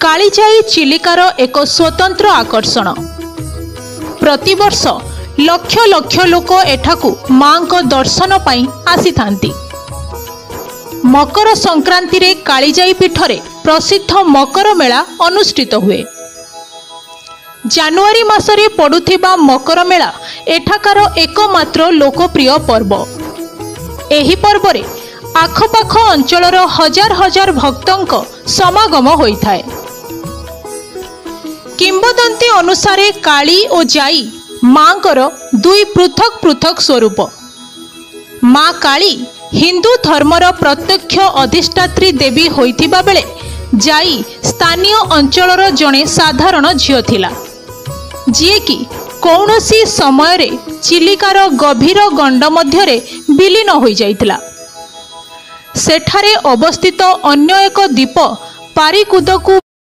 कालीजाई चिलिकार एक स्वतंत्र आकर्षण। प्रतिवर्ष लक्ष लक्ष लोक एठाकू मां को दर्शन पाई आसी थांती। मकर संक्रांति रे कालीजाई पीठरे प्रसिद्ध मकर मेला अनुष्ठित हुए। जानुआरी मासरे पड़ुथिबा मकर मेला एठाकार एकमात्र लोकप्रिय पर्व। एही पर्वरे आखपाख अंचलर हजार हजार भक्तंक समागम होइथाए। किंबदंती अनुसारे काली और जाई मांकर दुई पृथक पृथक स्वरूप। मां काली हिंदू धर्मर प्रत्यक्ष अधिष्ठात्री देवी होइथिबा बेले जाई स्थानीय अंचलर जणे साधारण झियो थिला, जिए कि कौनसी समय रे चिलिकार गभीर गंड मध्यरे विलीन होई जाइथिला। सेठारे अवस्थित अन्य एक द्वीप पारिकुदकू